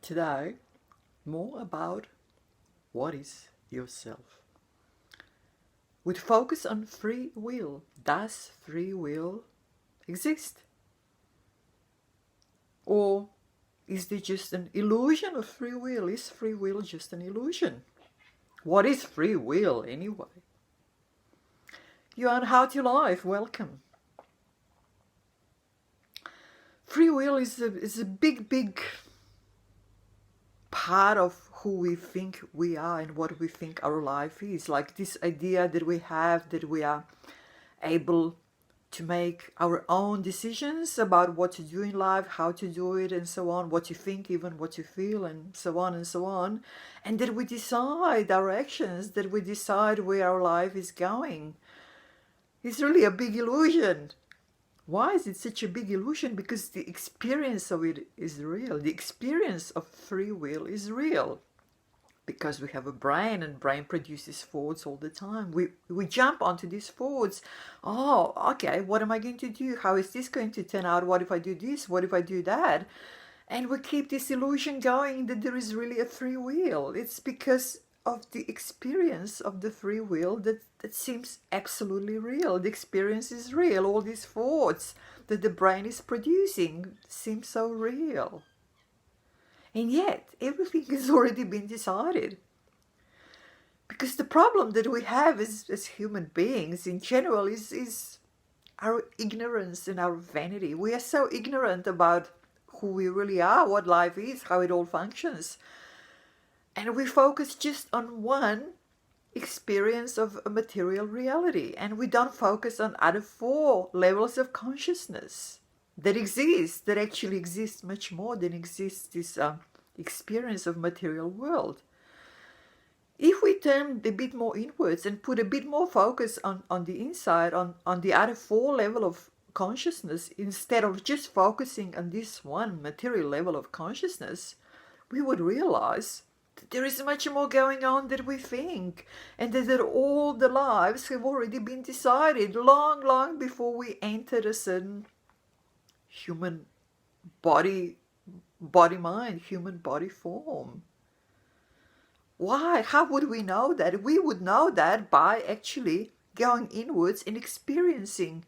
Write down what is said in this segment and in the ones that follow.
today more about what is yourself. With focus on free will. Does free will exist? Or is there just an illusion of free will? Is free will just an illusion? What is free will anyway? You're on How to Life. Welcome. Free will is a big part of who we think we are and what we think our life is. Like this idea that we have that we are able to make our own decisions about what to do in life, how to do it, and so on, what you think, even what you feel, and so on and so on. And that we decide our actions, that we decide where our life is going. It's really a big illusion. Why is it such a big illusion? Because the experience of it is real. The experience of free will is real. Because we have a brain, and brain produces thoughts all the time. We jump onto these thoughts. Oh, okay, what am I going to do? How is this going to turn out? What if I do this? What if I do that? And we keep this illusion going that there is really a free will. It's because of the experience of the free will that seems absolutely real. The experience is real. All these thoughts that the brain is producing seem so real. And yet, everything has already been decided. Because the problem that we have as human beings in general is our ignorance and our vanity. We are so ignorant about who we really are, what life is, how it all functions. And we focus just on one experience of a material reality. And we don't focus on other 4 levels of consciousness that exist, that actually exist much more than exists this experience of material world. If we turn a bit more inwards and put a bit more focus on the inside, on the other 4 level of consciousness, instead of just focusing on this one material level of consciousness, we would realize that there is much more going on than we think, and that all the lives have already been decided long before we entered a certain human body-mind, human body form. Why? How would we know that? We would know that by actually going inwards and experiencing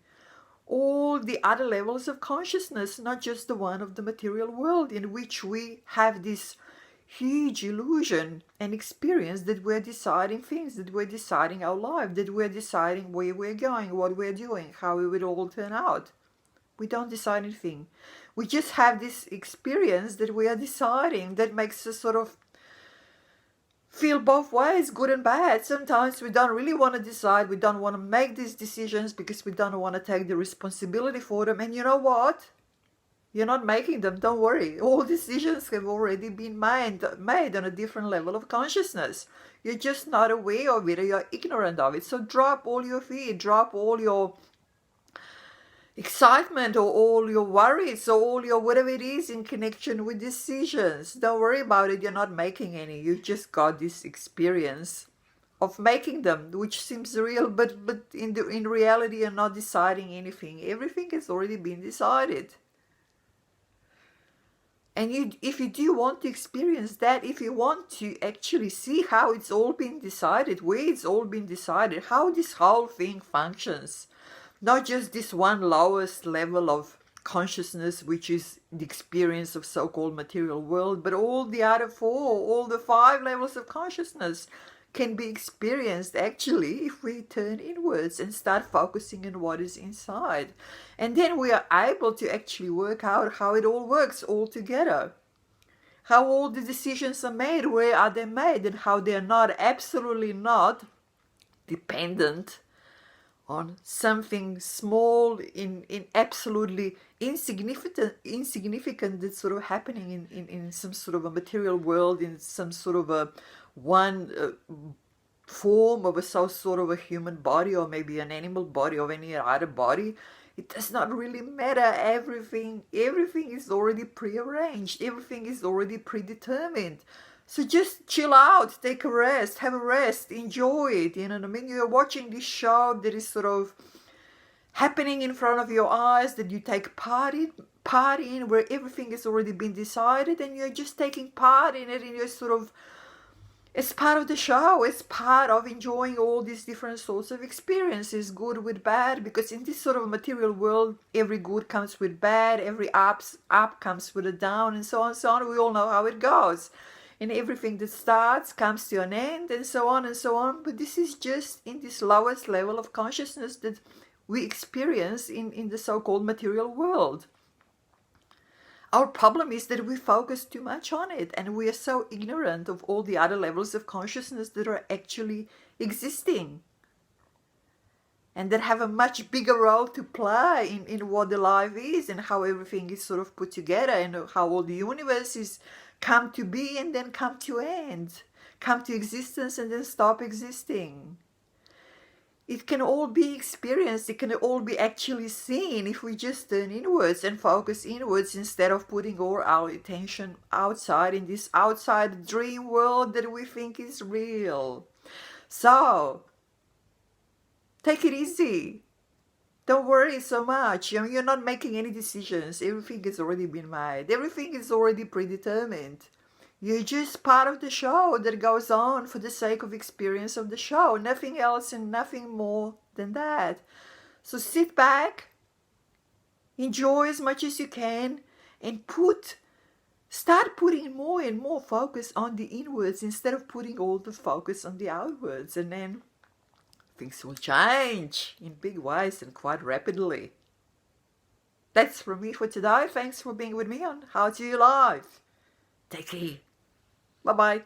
all the other levels of consciousness, not just the one of the material world, in which we have this huge illusion and experience that we're deciding things, that we're deciding our life, that we're deciding where we're going, what we're doing, how it would all turn out. We don't decide anything. We just have this experience that we are deciding that makes us sort of feel both ways, good and bad. Sometimes we don't really want to decide. We don't want to make these decisions because we don't want to take the responsibility for them. And you know what? You're not making them, don't worry. All decisions have already been made on a different level of consciousness. You're just not aware of it, or you're ignorant of it. So drop all your fear, drop all your excitement, or all your worries, or all your whatever it is in connection with decisions. Don't worry about it. You're not making any. You've just got this experience of making them, which seems real, but in reality you're not deciding anything. Everything has already been decided. And if you do want to experience that, if you want to actually see how it's all been decided, where it's all been decided, how this whole thing functions, not just this one lowest level of consciousness, which is the experience of so-called material world, but all the other 4, all the 5 levels of consciousness can be experienced actually if we turn inwards and start focusing on what is inside. And then we are able to actually work out how it all works all together. How all the decisions are made, where are they made, and how they are not, absolutely not, dependent on something small, in absolutely insignificant that's sort of happening in some sort of a material world, in some sort of a one form of some sort of a human body, or maybe an animal body, or any other body. It does not really matter. Everything is already prearranged. Everything is already predetermined. So just chill out, take a rest, have a rest, enjoy it. You know what I mean? You're watching this show that is sort of happening in front of your eyes, that you take part part in, where everything has already been decided and you're just taking part in it, and you're sort of, it's part of the show, it's part of enjoying all these different sorts of experiences, good with bad, because in this sort of material world, every good comes with bad, every up comes with a down, and so on and so on. We all know how it goes. And everything that starts comes to an end, and so on and so on. But this is just in this lowest level of consciousness that we experience in the so-called material world. Our problem is that we focus too much on it, and we are so ignorant of all the other levels of consciousness that are actually existing and that have a much bigger role to play in what the life is and how everything is sort of put together, and how all the universes come to be and then come to end, come to existence and then stop existing. It can all be experienced, it can all be actually seen if we just turn inwards and focus inwards instead of putting all our attention outside in this outside dream world that we think is real. So, take it easy. Don't worry so much. You're not making any decisions. Everything has already been made. Everything is already predetermined. You're just part of the show that goes on for the sake of experience of the show. Nothing else and nothing more than that. So sit back, enjoy as much as you can, and start putting more and more focus on the inwards instead of putting all the focus on the outwards. And then things will change in big ways and quite rapidly. That's from me for today. Thanks for being with me on How to Live. Take care. Bye-bye.